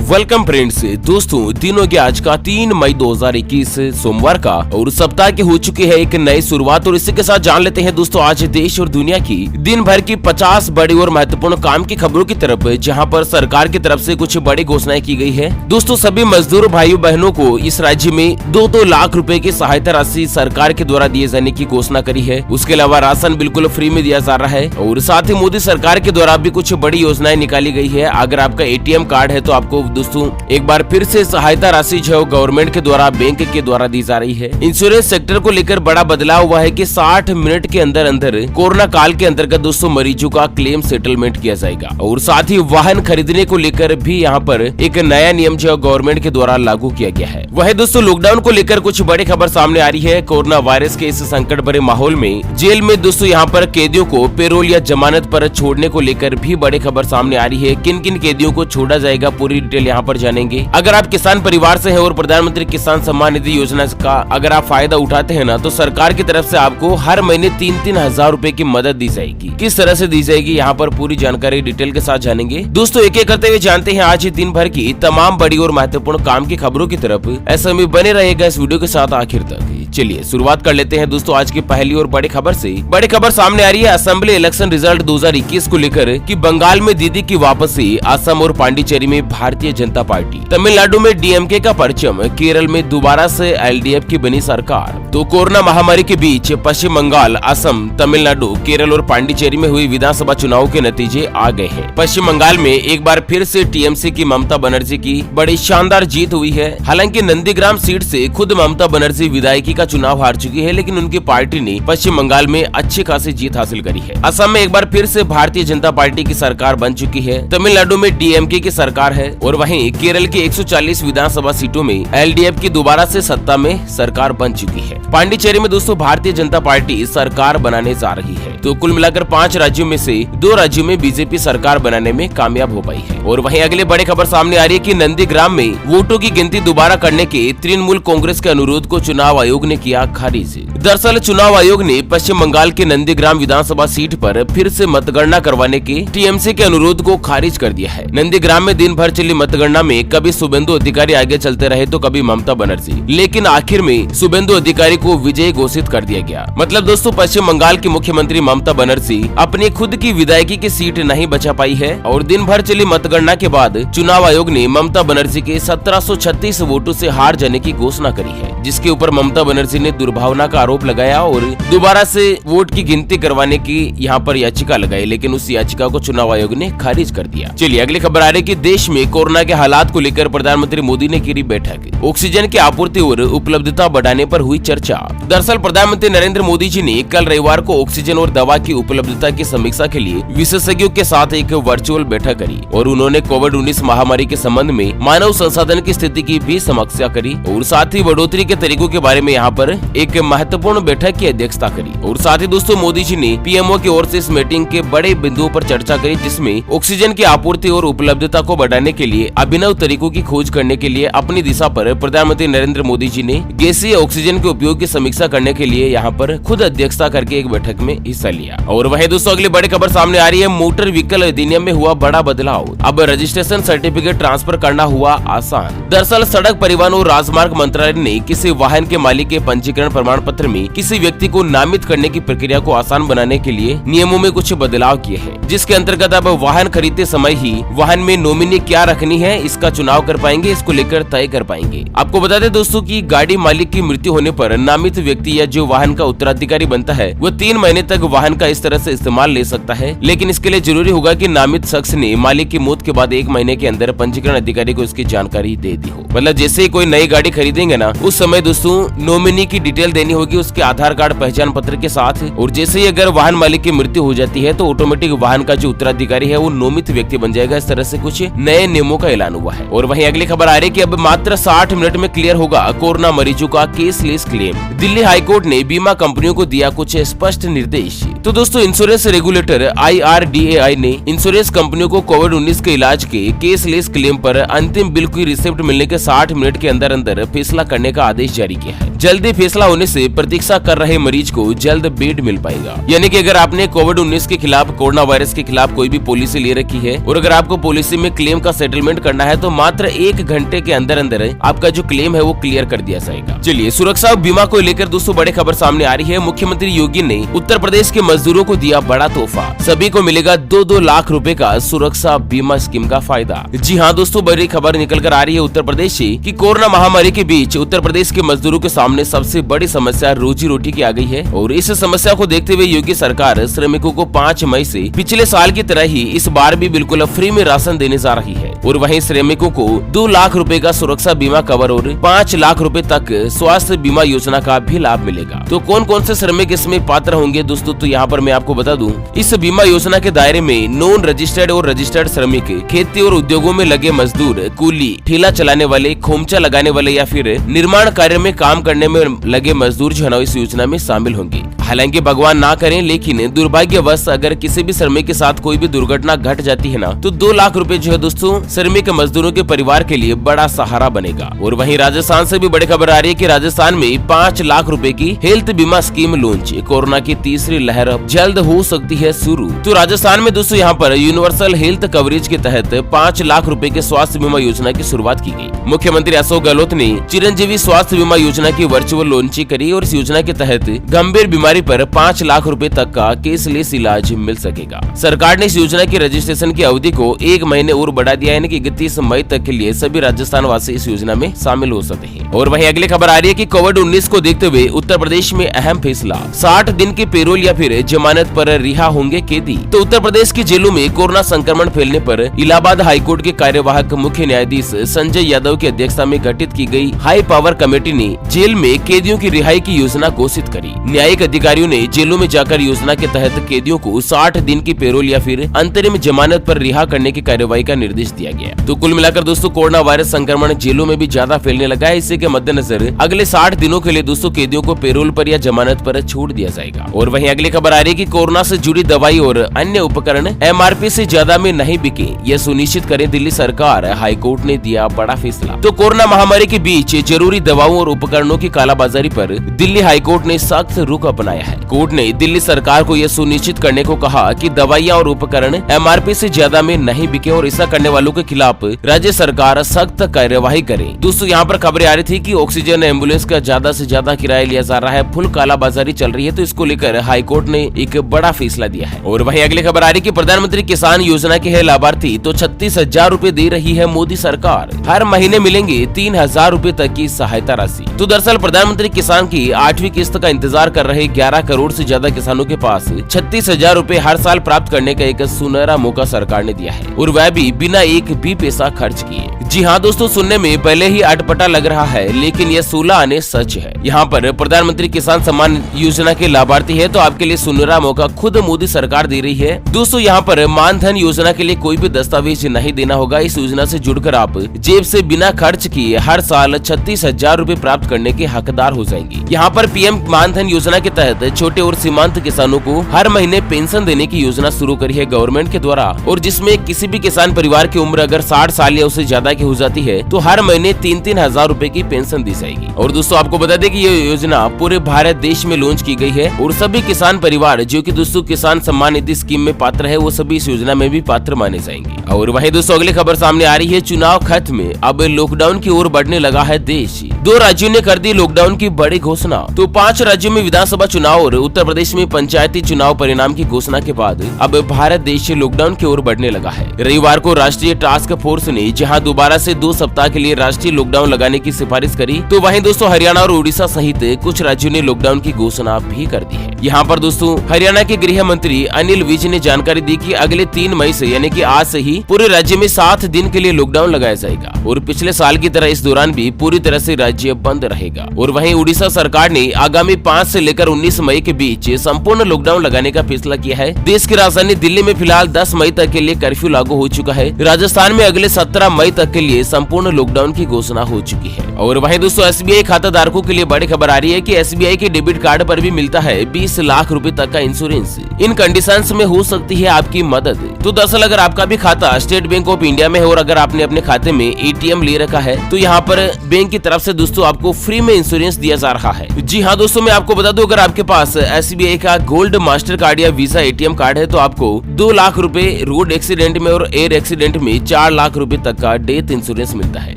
Welcome friends. दोस्तों दिन हो गया आज का 3 मई 2021 सोमवार का और सप्ताह की हो चुकी है एक नई शुरुआत। और इसी के साथ जान लेते हैं दोस्तों आज देश और दुनिया की दिन भर की 50 बड़ी और महत्वपूर्ण काम की खबरों की तरफ, जहां पर सरकार की तरफ से कुछ बड़ी घोषणाएं की गई है। दोस्तों सभी मजदूर भाइयों बहनों को इस राज्य में 2-2 लाख रुपए की सहायता राशि सरकार के द्वारा दिए जाने की घोषणा करी है। उसके अलावा राशन बिल्कुल फ्री में दिया जा रहा है और साथ ही मोदी सरकार के द्वारा भी कुछ बड़ी योजनाएं निकाली गई है। अगर आपका ATM कार्ड है तो आपको दोस्तों एक बार फिर से सहायता राशि जो गवर्नमेंट के द्वारा बैंक के द्वारा दी जा रही है। इंश्योरेंस सेक्टर को लेकर बड़ा बदलाव हुआ है कि 60 मिनट के अंदर अंदर कोरोना काल के अंतर्गत दोस्तों मरीजों का क्लेम सेटलमेंट किया जाएगा। और साथ ही वाहन खरीदने को लेकर भी यहाँ पर एक नया नियम जो गवर्नमेंट के द्वारा लागू किया गया है। वह दोस्तों लॉकडाउन को लेकर कुछ बड़ी खबर सामने आ रही है। कोरोना वायरस के इस संकट भरे माहौल में जेल में दोस्तों यहाँ पर कैदियों को पेरोल या जमानत पर छोड़ने को लेकर भी बड़ी खबर सामने आ रही है। किन किन कैदियों को छोड़ा जाएगा पूरी डिटेल यहाँ पर जानेंगे। अगर आप किसान परिवार से हैं और प्रधानमंत्री किसान सम्मान निधि योजना का अगर आप फायदा उठाते हैं ना, तो सरकार की तरफ से आपको हर महीने 3-3 हजार रुपए की मदद दी जाएगी। किस तरह से दी जाएगी यहाँ पर पूरी जानकारी डिटेल के साथ जानेंगे। दोस्तों एक एक करते हुए जानते हैं आज दिन भर की तमाम बड़ी और महत्वपूर्ण काम की खबरों की तरफ। ऐसे में बने रहेगा इस वीडियो के साथ आखिर तक। चलिए शुरुआत कर लेते हैं दोस्तों आज की पहली और बड़ी खबर से। बड़ी खबर सामने आ रही है असेंबली इलेक्शन रिजल्ट 2021 को लेकर कि बंगाल में दीदी की वापसी, असम और पांडिचेरी में भारतीय जनता पार्टी, तमिलनाडु में DMK का परचम, केरल में दोबारा से LDF की बनी सरकार। तो कोरोना महामारी के बीच पश्चिम बंगाल, असम, तमिलनाडु, केरल और पांडिचेरी में हुई विधानसभा चुनाव के नतीजे आ गए हैं। पश्चिम बंगाल में एक बार फिर से TMC की ममता बनर्जी की बड़ी शानदार जीत हुई है। हालांकि नंदीग्राम सीट से खुद ममता बनर्जी विधायकी का चुनाव हार चुकी है, लेकिन उनकी पार्टी ने पश्चिम बंगाल में अच्छी खासी जीत हासिल करी है। असम में एक बार फिर से भारतीय जनता पार्टी की सरकार बन चुकी है। तमिलनाडु में DMK की सरकार है और वहीं केरल की 140 विधानसभा सीटों में LDF की दोबारा से सत्ता में सरकार बन चुकी है। पांडिचेरी में दोस्तों भारतीय जनता पार्टी सरकार बनाने जा रही है। तो कुल मिलाकर 5 राज्यों में से 2 राज्यों में बीजेपी सरकार बनाने में कामयाब हो पाई है। और वहीं अगली बड़ी खबर सामने आ रही है कि नंदीग्राम में वोटों की गिनती दोबारा करने के तृणमूल कांग्रेस के अनुरोध को चुनाव आयोग ने किया खारिज। दरअसल चुनाव आयोग ने पश्चिम बंगाल के नंदीग्राम विधानसभा सीट पर फिर से मतगणना करवाने के TMC के अनुरोध को खारिज कर दिया है। नंदीग्राम में दिन भर चली मतगणना में कभी शुभेंदु अधिकारी आगे चलते रहे तो कभी ममता बनर्जी, लेकिन आखिर में शुभेंदु अधिकारी को विजयी घोषित कर दिया गया। मतलब दोस्तों पश्चिम बंगाल की मुख्यमंत्री ममता बनर्जी अपनी खुद की विधायकी की सीट नहीं बचा पाई है और दिन भर चली मतगणना के बाद चुनाव आयोग ने ममता बनर्जी के 1736 वोटों से हार जाने की घोषणा करी है, जिसके ऊपर ममता बनर्जी ने दुर्भावना का आरोप लगाया और दोबारा से वोट की गिनती करवाने की यहाँ पर याचिका लगाई, लेकिन उस याचिका को चुनाव आयोग ने खारिज कर दिया। चलिए अगली खबर आ रही है कि देश में कोरोना के हालात को लेकर प्रधानमंत्री मोदी ने की बैठक। ऑक्सीजन की आपूर्ति और उपलब्धता बढ़ाने पर हुई चर्चा। दरअसल प्रधानमंत्री नरेंद्र मोदी जी ने कल रविवार को ऑक्सीजन और दवा की उपलब्धता की समीक्षा के लिए विशेषज्ञों के साथ एक वर्चुअल बैठक करी और उन्होंने कोविड-19 महामारी के संबंध में मानव संसाधन की स्थिति की भी समीक्षा करी और साथ ही बढ़ोतरी के तरीकों के बारे में यहाँ पर एक महत्वपूर्ण बैठक की अध्यक्षता करी। और साथ ही दोस्तों मोदी जी ने PMO की ओर से इस मीटिंग के बड़े बिंदुओं पर चर्चा करी, जिसमें ऑक्सीजन की आपूर्ति और उपलब्धता को बढ़ाने के लिए अभिनव तरीकों की खोज करने के लिए अपनी दिशा पर प्रधानमंत्री नरेंद्र मोदी जी ने गैसीय ऑक्सीजन के उपयोग की समीक्षा करने के लिए यहाँ पर खुद अध्यक्षता करके एक बैठक में हिस्सा लिया। और वही दोस्तों अगली बड़ी खबर सामने आ रही है मोटर व्हीकल अधिनियम में हुआ बड़ा बदलाव। अब रजिस्ट्रेशन सर्टिफिकेट ट्रांसफर करना हुआ आसान। दरअसल सड़क परिवहन और राजमार्ग मंत्रालय ने किसी वाहन के मालिक के पंजीकरण प्रमाण पत्र में किसी व्यक्ति को नामित करने की प्रक्रिया को आसान बनाने के लिए नियमों में कुछ बदलाव किए हैं, जिसके अंतर्गत अब वाहन खरीदते समय ही वाहन में नॉमिनी क्या रखनी है इसका चुनाव कर पाएंगे, इसको लेकर तय कर पाएंगे। आपको बता दें दोस्तों कि गाड़ी मालिक की मृत्यु होने पर नामित व्यक्ति या जो वाहन का उत्तराधिकारी बनता है वो 3 महीने तक वाहन का इस तरह से इस्तेमाल ले सकता है, लेकिन इसके लिए जरूरी होगा कि नामित शख्स ने मालिक की मौत के बाद 1 महीने के अंदर पंजीकरण अधिकारी को इसकी जानकारी दे दी हो। मतलब जैसे ही कोई नई गाड़ी खरीदेंगे ना, उस समय दोस्तों नॉमिनी की डिटेल देनी होगी उसके आधार कार्ड पहचान पत्र के साथ। और जैसे ही अगर वाहन मालिक की मृत्यु हो जाती है तो ऑटोमेटिक वाहन का जो उत्तराधिकारी है वो नामित व्यक्ति बन जाएगा। इस तरह से कुछ नए नियमों का ऐलान हुआ है। और वहीं अगली खबर आ रही है कि अब मात्र 60 मिनट में क्लियर होगा कोरोना मरीजों का केसलेस क्लेम। दिल्ली हाईकोर्ट ने बीमा कंपनियों को दिया कुछ स्पष्ट निर्देश। तो दोस्तों इंश्योरेंस रेगुलेटर IRDAI ने इंश्योरेंस कंपनियों को कोविड-19 के इलाज के केसलेस क्लेम पर अंतिम बिल की रिसिप्ट मिलने के 60 मिनट के अंदर अंदर फैसला करने का आदेश जारी किया है। जल्दी फैसला होने से प्रतीक्षा कर रहे मरीज को जल्द बेड मिल पाएगा। यानी कि अगर आपने कोविड-19 के खिलाफ, कोरोना वायरस के खिलाफ कोई भी पॉलिसी ले रखी है और अगर आपको पॉलिसी में क्लेम का सेटलमेंट पेमेंट करना है तो मात्र 1 घंटे के अंदर अंदर आपका जो क्लेम है वो क्लियर कर दिया जाएगा। चलिए, सुरक्षा बीमा को लेकर दोस्तों बड़ी खबर सामने आ रही है। मुख्यमंत्री योगी ने उत्तर प्रदेश के मजदूरों को दिया बड़ा तोहफा। सभी को मिलेगा 2-2 लाख रुपए का सुरक्षा बीमा स्कीम का फायदा। जी हाँ दोस्तों, बड़ी खबर निकल कर आ रही है उत्तर प्रदेश से कि कोरोना महामारी के बीच उत्तर प्रदेश के मजदूरों के सामने सबसे बड़ी समस्या रोजी रोटी की आ गई है और इस समस्या को देखते हुए योगी सरकार श्रमिकों को 5 मई से पिछले साल की तरह ही इस बार भी बिल्कुल फ्री में राशन देने जा रही है और वहीं श्रमिकों को 2 लाख रुपए का सुरक्षा बीमा कवर और 5 लाख रुपए तक स्वास्थ्य बीमा योजना का भी लाभ मिलेगा। तो कौन कौन से श्रमिक इसमें पात्र होंगे दोस्तों, तो यहाँ पर मैं आपको बता दूं, इस बीमा योजना के दायरे में नॉन रजिस्टर्ड और रजिस्टर्ड श्रमिक, खेती और उद्योगों में लगे मजदूर, कुली, ठेला चलाने वाले, खोमचा लगाने वाले या फिर निर्माण कार्य में काम करने में लगे मजदूर जो है ना इस योजना में शामिल होंगे। हालांकि भगवान ना करें, लेकिन दुर्भाग्यवश अगर किसी भी श्रमिक के साथ कोई भी दुर्घटना घट जाती है ना तो 2 लाख रुपए जो है दोस्तों श्रमिक मजदूरों के परिवार के लिए बड़ा सहारा बनेगा। और वहीं राजस्थान से भी बड़ी खबर आ रही है कि राजस्थान में 5 लाख रुपए की हेल्थ बीमा स्कीम लॉन्च। कोरोना की तीसरी लहर जल्द हो सकती है शुरू। तो राजस्थान में दोस्तों यहाँ पर यूनिवर्सल हेल्थ कवरेज के तहत 5 लाख रुपए के स्वास्थ्य बीमा योजना की शुरुआत की गई। मुख्यमंत्री अशोक गहलोत ने चिरंजीवी स्वास्थ्य बीमा योजना की वर्चुअल लॉन्चिंग करी और इस योजना के तहत गंभीर बीमारी पर 5 लाख रुपए तक का केसलेस इलाज मिल सकेगा। सरकार ने इस योजना की रजिस्ट्रेशन की अवधि को 1 महीने और बढ़ा दिया है कि 31 मई तक के लिए सभी राजस्थान वासी इस योजना में शामिल हो सकते हैं। और वहीं अगली खबर आ रही है कि कोविड-19 को देखते हुए उत्तर प्रदेश में अहम फैसला, 60 दिन की पेरोल या फिर जमानत पर रिहा होंगे कैदी। तो उत्तर प्रदेश की जेलों में कोरोना संक्रमण फैलने पर इलाहाबाद हाईकोर्ट के कार्यवाहक मुख्य न्यायाधीश संजय यादव की अध्यक्षता में गठित की गई हाई पावर कमेटी ने जेल में कैदियों की रिहाई की योजना घोषित करी। न्यायिक अधिकारियों ने जेलों में जाकर योजना के तहत कैदियों को 60 दिन की पेरोल या फिर अंतरिम जमानत पर रिहा करने की कार्यवाही का निर्देश दिया गया। तो कुल मिलाकर दोस्तों कोरोना वायरस संक्रमण जेलों में भी ज्यादा फैलने लगा है। इसी के मद्देनजर अगले 60 दिनों के लिए दोस्तों कैदियों को पेरोल पर या जमानत पर छूट दिया जाएगा। और वहीं अगली खबर आ रही है कि कोरोना से जुड़ी दवाई और अन्य उपकरण MRP से ज्यादा में नहीं बिके, यह सुनिश्चित करे दिल्ली सरकार। हाईकोर्ट ने दिया बड़ा फैसला। तो कोरोना महामारी के बीच जरूरी दवाओं और उपकरणों की कालाबाजारी पर दिल्ली हाईकोर्ट ने सख्त रुख अपनाया है। कोर्ट ने दिल्ली सरकार को यह सुनिश्चित करने को कहा कि दवाइयां और उपकरण MRP से ज्यादा में नहीं बिके और ऐसा करने वालों के खिलाफ राज्य सरकार सख्त कार्यवाही करे। दोस्तों यहाँ पर खबरें आ रही थी कि ऑक्सीजन एम्बुलेंस का ज्यादा से ज्यादा किराया लिया जा रहा है, फुल कालाबाजारी चल रही है, तो इसको लेकर हाईकोर्ट ने एक बड़ा फैसला दिया है। और वहीं अगली खबर आ रही है कि प्रधानमंत्री किसान योजना के है लाभार्थी तो 36,000 रूपए दे रही है मोदी सरकार। हर महीने मिलेंगे 3,000 रूपए तक की सहायता राशि। तो दरअसल प्रधानमंत्री किसान की 8वीं किस्त का इंतजार कर रहे 11 करोड़ से ज्यादा किसानों के पास 36,000 रूपए हर साल प्राप्त करने का एक सुनहरा मौका सरकार ने दिया है और वह भी बिना एक भी पैसा खर्च किए। जी हाँ दोस्तों, सुनने में पहले ही अटपटा लग रहा है, लेकिन यह 16 आने सच है। यहाँ पर प्रधानमंत्री किसान सम्मान योजना के लाभार्थी है तो आपके लिए सुनहरा मौका खुद मोदी सरकार दे रही है। दोस्तों यहाँ पर मानधन योजना के लिए कोई भी दस्तावेज नहीं देना होगा। इस योजना से जुड़कर आप जेब से बिना खर्च किए हर साल 36,000 रूपए प्राप्त करने के हकदार हो जाएंगे। यहाँ पर PM मानधन योजना के तहत छोटे और सीमांत किसानों को हर महीने पेंशन देने की योजना शुरू करी है गवर्नमेंट के द्वारा और जिसमें किसी भी किसान परिवार की उम्र अगर 60 साल या उससे ज्यादा की हो जाती है तो हर महीने 3-3 हजार रूपए की पेंशन दी जाएगी। और दोस्तों आपको बता दें कि ये योजना पूरे भारत देश में लॉन्च की गई है और सभी किसान परिवार जो कि दोस्तों किसान सम्मान निधि स्कीम में पात्र है वो सभी इस योजना में भी पात्र माने जाएंगे। और वहीं दोस्तों अगली खबर सामने आ रही है, चुनाव खत्म, अब लॉकडाउन की ओर बढ़ने लगा है देश। 2 राज्यों ने कर दी लॉकडाउन की बड़ी घोषणा। तो 5 राज्यों में विधानसभा चुनाव और उत्तर प्रदेश में पंचायती चुनाव परिणाम की घोषणा के बाद अब भारत देश लॉकडाउन की ओर बढ़ने लगा है। रविवार को राष्ट्रीय टास्क फोर्स ने जहां दोबारा से 2 सप्ताह के लिए राष्ट्रीय लॉकडाउन लगाने की सिफारिश करी तो वहीं दोस्तों हरियाणा और उड़ीसा सहित कुछ राज्यों ने लॉकडाउन की घोषणा भी कर दी है। यहाँ पर दोस्तों हरियाणा के गृह मंत्री अनिल विज ने जानकारी दी कि अगले 3 मई से यानी कि आज से ही पूरे राज्य में 7 दिन के लिए लॉकडाउन लगाया जाएगा और पिछले साल की तरह इस दौरान भी पूरी तरह से राज्य बंद रहेगा। और वहीं उड़ीसा सरकार ने आगामी 5 से लेकर 19 मई के बीच संपूर्ण लॉकडाउन लगाने का फैसला किया है। देश की राजधानी दिल्ली में फिलहाल 10 मई तक के लिए कर्फ्यू लागू हो चुका है। राजस्थान में अगले 17 मई तक के लिए संपूर्ण लॉकडाउन की घोषणा हो चुकी है। और वहीं दोस्तों SBI खाता धारकों के लिए बड़ी खबर आ रही है कि SBI के डेबिट कार्ड पर भी मिलता है 20 लाख रुपए तक का इंश्योरेंस। इन कंडीशंस में हो सकती है आपकी मदद। तो दरअसल अगर आपका भी खाता स्टेट बैंक ऑफ इंडिया में है और अगर आपने अपने खाते में ATM ले रखा है तो यहाँ पर बैंक की तरफ से दोस्तों आपको फ्री में इंश्योरेंस दिया जा रहा है। जी हाँ दोस्तों, मैं आपको बता दूं, अगर आपके पास SBI का गोल्ड मास्टर कार्ड या वीजा ATM कार्ड है तो आपको 2 लाख रुपए रोड एक्सीडेंट में और एयर एक्सीडेंट में 4 लाख रुपए तक का डेथ इंश्योरेंस मिलता है।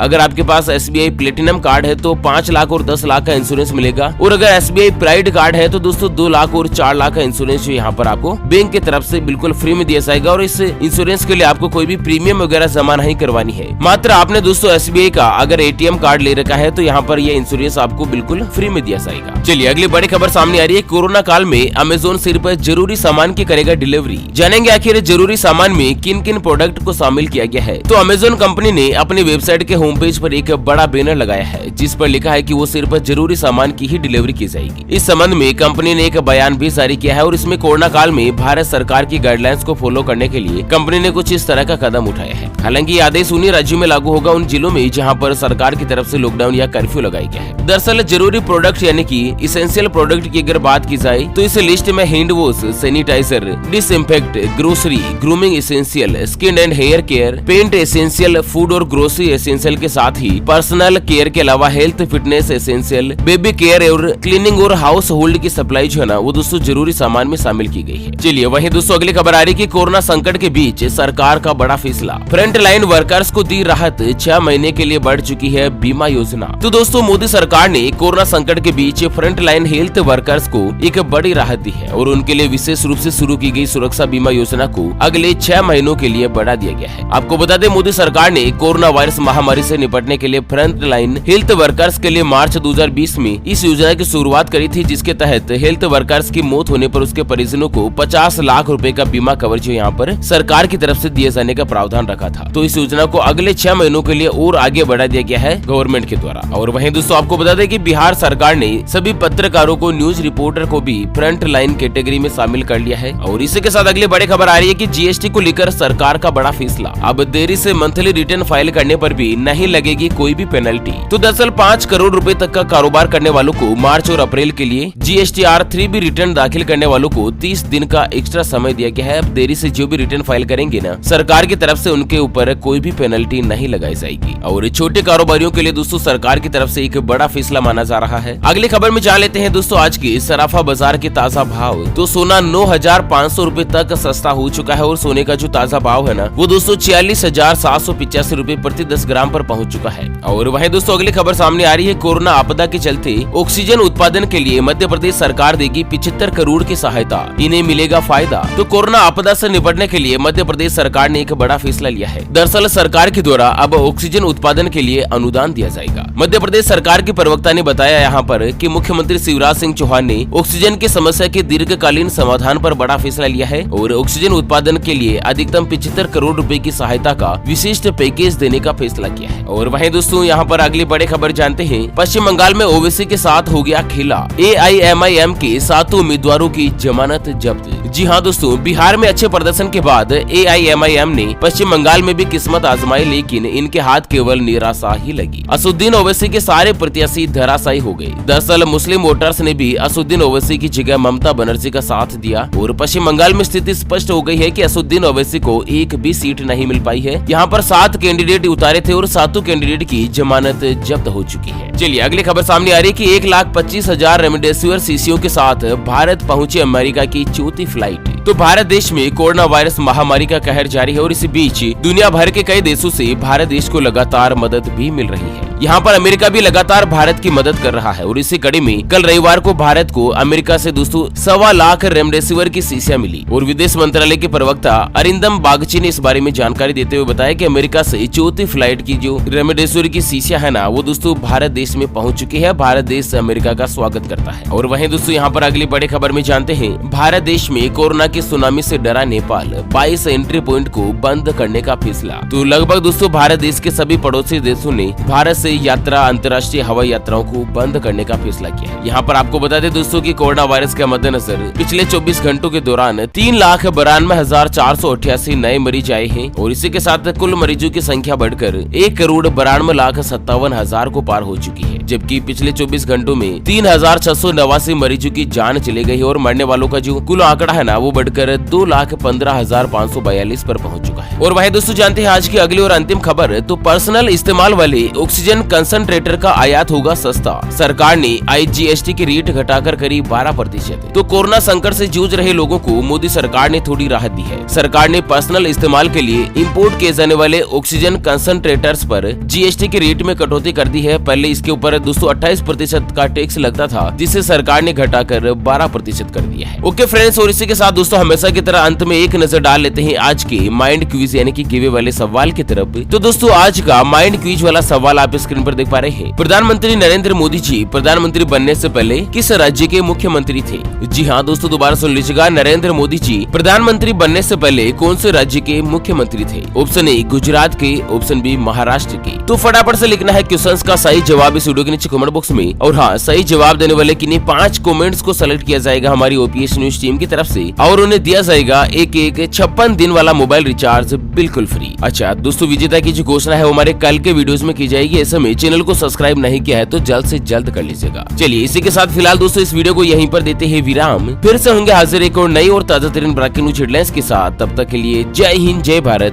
अगर आपके पास SBI प्लेटिनम कार्ड है तो 5 लाख और 10 लाख का इंश्योरेंस मिलेगा, और अगर SBI प्राइड कार्ड है तो दोस्तों 2 लाख और 4 लाख का इंश्योरेंस जो यहाँ पर आपको बैंक की तरफ से बिल्कुल फ्री में दिया जाएगा। और इस इंश्योरेंस के लिए आपको कोई भी प्रीमियम वगैरह जमा नहीं करवानी है। मात्र आपने दोस्तों SBI का अगर ATM कार्ड ले रखा है तो यहाँ पर ये इंश्योरेंस आपको बिल्कुल फ्री में दिया जाएगा। चलिए अगली बड़ी खबर सामने आ रही है। कोरोना काल में अमेज़न सिर्फ जरूरी सामान की करेगा डिलीवरी। जानेंगे आखिर जरूरी सामान में किन किन प्रोडक्ट को शामिल किया गया है। तो अमेज़न कंपनी ने अपनी वेबसाइट के होम पेज पर एक बड़ा बैनर लगाया है जिस पर लिखा है कि वो सिर्फ जरूरी सामान की ही डिलीवरी की जाएगी। इस संबंध में कंपनी ने एक बयान भी जारी किया है और इसमें कोरोना काल में भारत सरकार की गाइडलाइंस को फॉलो करने के लिए कंपनी ने कुछ इस तरह का कदम उठाया है। हालांकि ये आदेश उन्हीं राज्यों में लागू होगा, उन जिलों में जहां पर सरकार की तरफ से लॉकडाउन या कर्फ्यू लगाया गया है। दरअसल जरूरी प्रोडक्ट यानी कि इसेंशियल प्रोडक्ट की अगर बात की जाए तो इस लिस्ट में hand wash, sanitiser, disinfect, grocery, grooming essential, skin and hair care, paint essential, food और ग्रोसरी एसेंशियल के साथ ही पर्सनल केयर के अलावा health fitness essential, baby care और क्लीनिंग और हाउस होल्ड की सप्लाई जो है ना वो दोस्तों जरूरी सामान में शामिल की गई है। चलिए वहीं दोस्तों अगली खबर आ रही है कि कोरोना संकट के बीच सरकार का बड़ा फैसला, फ्रंट लाइन वर्कर्स को दी राहत, 6 महीने के लिए बढ़ चुकी है बीमा योजना। तो दोस्तों मोदी सरकार ने कोरोना संकट के beach front line health workers को एक बड़ी राहत दी है और उनके लिए विशेष रूप से शुरू की गई सुरक्षा बीमा योजना को अगले 6 महीनों के लिए बढ़ा दिया गया है। आपको बता दें, मोदी सरकार ने कोरोना वायरस महामारी से निपटने के लिए फ्रंट लाइन हेल्थ वर्कर्स के लिए मार्च 2020 में इस योजना की शुरुआत करी थी, जिसके तहत हेल्थ वर्कर्स की मौत होने पर उसके परिजनों को 50 लाख रुपए का बीमा कवरेज यहाँ पर सरकार की तरफ से दिए जाने का प्रावधान रखा था। तो इस योजना को अगले 6 महीनों के लिए और आगे बढ़ा दिया गया है गवर्नमेंट के द्वारा। और वहीं दोस्तों आपको बता दें कि बिहार सरकार ने सभी पत्रकारों को, न्यूज रिपोर्टर को भी फ्रंट लाइन कैटेगरी में शामिल कर लिया है। और इसी के साथ अगली बड़ी खबर आ रही है कि GST को लेकर सरकार का बड़ा फैसला, अब देरी से मंथली रिटर्न फाइल करने पर भी नहीं लगेगी कोई भी पेनल्टी। तो दरअसल 5 करोड़ रुपए तक का कारोबार करने वालों को मार्च और अप्रैल के लिए GSTR-3B रिटर्न दाखिल करने वालों को 30 दिन का एक्स्ट्रा समय दिया गया है। अब देरी से जो भी रिटर्न फाइल करेंगे ना, सरकार की तरफ से उनके ऊपर कोई भी पेनल्टी नहीं लगाई जाएगी। और छोटे कारोबारियों के लिए दोस्तों सरकार की तरफ से एक बड़ा फैसला माना जा रहा है। अगली खबर में जान लेते हैं दोस्तों आज की सराफा बाजार के ताजा भाव। तो सोना 9,500 रुपए तक सस्ता हो चुका है और सोने का जो ताजा भाव है ना वो दोस्तों 46,785 रुपए प्रति 10 ग्राम पर पहुंच चुका है। और वहीं दोस्तों अगली खबर सामने आ रही है, कोरोना आपदा के चलते ऑक्सीजन उत्पादन के लिए मध्य प्रदेश सरकार देगी 75 करोड़ की सहायता, इन्हें मिलेगा फायदा। तो कोरोना आपदा से निपटने के लिए मध्य प्रदेश सरकार ने एक बड़ा फैसला लिया है। दरअसल सरकार के द्वारा अब ऑक्सीजन उत्पादन के लिए अनुदान दिया जाएगा। मध्य प्रदेश सरकार के प्रवक्ता ने बताया यहाँ पर कि मुख्यमंत्री शिवराज सिंह चौहान ने ऑक्सीजन की समस्या के दीर्घकालीन समाधान पर बड़ा फैसला लिया है और ऑक्सीजन उत्पादन के लिए अधिकतम 75 करोड़ रुपए की सहायता का विशिष्ट पैकेज देने का फैसला किया है। और वहीं दोस्तों यहाँ पर अगली बड़ी खबर जानते हैं, पश्चिम बंगाल में ओवैसी के साथ हो गया खेला, AIMIM के 7 उम्मीदवारों की जमानत जब्त। जी हाँ दोस्तों, बिहार में अच्छे प्रदर्शन के बाद AIMIM ने पश्चिम बंगाल में भी किस्मत आजमाई, लेकिन इनके हाथ केवल निराशा ही लगी। असुद्दीन ओवैसी के सारे प्रत्याशी धराशायी हो गए। दरअसल मुस्लिम वोटर्स ने भी असुद्दीन ओवैसी की जगह ममता बनर्जी का साथ दिया और पश्चिम बंगाल में स्थिति स्पष्ट हो गई है कि असुद्दीन ओवैसी को एक भी सीट नहीं मिल पाई है। यहाँ पर 7 कैंडिडेट उतारे थे और 7 कैंडिडेट की जमानत जब्त हो चुकी है। चलिए अगली खबर सामने आ रही है कि 1,25,000 रेमडेसिविर शीशियों के साथ भारत पहुंची अमेरिका की चौथी फ्लाइट। तो भारत देश में कोरोना वायरस महामारी का कहर जारी है और इसी बीच दुनिया भर के कई देशों से भारत देश को लगातार मदद भी मिल रही है। यहाँ पर अमेरिका भी लगातार भारत की मदद कर रहा है और इसी कड़ी में कल रविवार को भारत को अमेरिका से दोस्तों 1.25 लाख रेमडेसिविर की शीशियां मिली। और विदेश मंत्रालय के प्रवक्ता अरिंदम बागची ने इस बारे में जानकारी देते हुए बताया कि अमेरिका से चौथी फ्लाइट की जो रेमडेसिविर की शीशियां है ना वो दोस्तों भारत देश में पहुंच चुकी है। भारत देश अमेरिका का स्वागत करता है। और वहीं दोस्तों यहाँ पर अगली बड़ी खबर में जानते हैं, भारत देश में कोरोना की सुनामी से डरा नेपाल, 22 एंट्री पॉइंट को बंद करने का फैसला। तो लगभग दोस्तों भारत देश के सभी पड़ोसी देशों ने भारत से यात्रा, अंतर्राष्ट्रीय हवाई यात्राओं को बंद करने का फैसला किया है। यहाँ पर आपको बता दें दोस्तों कि कोरोना वायरस के मद्देनजर पिछले 24 घंटों के दौरान 3,92,488 नए मरीज आए हैं और इसी के साथ कुल मरीजों की संख्या बढ़कर 1,92,57,000 को पार हो चुकी है। जबकि पिछले 24 घंटों में 3,689 मरीजों की जान चली गई और मरने वालों का जो कुल आंकड़ा है ना वो बढ़कर 2,15,542 पर पहुंच चुका है। है। और वहीं दोस्तों जानते हैं आज की अगली और अंतिम खबर, तो पर्सनल इस्तेमाल वाले ऑक्सीजन कंसंट्रेटर का आयात होगा सस्ता। सरकार ने IGST की रेट घटाकर करीब 12%। तो कोरोना संकट से जूझ रहे लोगों को मोदी सरकार ने थोड़ी राहत दी है। सरकार ने पर्सनल इस्तेमाल के लिए इंपोर्ट किए जाने वाले ऑक्सीजन कंसंट्रेटर्स पर GST की रेट में कटौती कर दी है। पहले इसके ऊपर दोस्तों 28% का टैक्स लगता था, जिसे सरकार ने घटाकर 12% कर दिया है। ओके फ्रेंड्स, और इसी के साथ दोस्तों हमेशा की तरह अंत में एक नजर डाल लेते हैं आज के माइंड क्विज यानी कि गिवे वाले सवाल की तरफ। तो दोस्तों आज का माइंड क्विज वाला सवाल आप स्क्रीन पर देख पा रहे हैं। प्रधानमंत्री नरेंद्र मोदी जी प्रधानमंत्री बनने से पहले किस राज्य के मुख्यमंत्री थे? जी हाँ दोस्तों, दोबारा सुन लीजिएगा, नरेंद्र मोदी जी प्रधानमंत्री बनने से पहले कौन से राज्य के मुख्यमंत्री थे? ऑप्शन ए गुजरात के, ऑप्शन बी महाराष्ट्र के। तो फटाफट से लिखना है क्वेश्चंस का सही जवाब इस वीडियो के नीचे कमेंट बॉक्स में। और हाँ, सही जवाब देने वाले किन्हीं 5 कमेंट्स को सेलेक्ट किया जाएगा हमारी OPS न्यूज टीम की तरफ से, और उन्हें दिया जाएगा एक 56 दिन वाला मोबाइल रिचार्ज बिल्कुल फ्री। अच्छा दोस्तों, विजेता की जो घोषणा है वो हमारे कल के वीडियोस में की जाएगी। ऐसे में चैनल को सब्सक्राइब नहीं किया है तो जल्द से जल्द कर लीजिएगा। चलिए इसी के साथ फिलहाल दोस्तों इस वीडियो को यहीं पर देते हैं विराम। फिर से होंगे हाजिर एक और नई और ताजा तरीन ब्रेकिंग न्यूज हेडलाइंस के साथ। तब तक के लिए जय हिंद, जय भारत।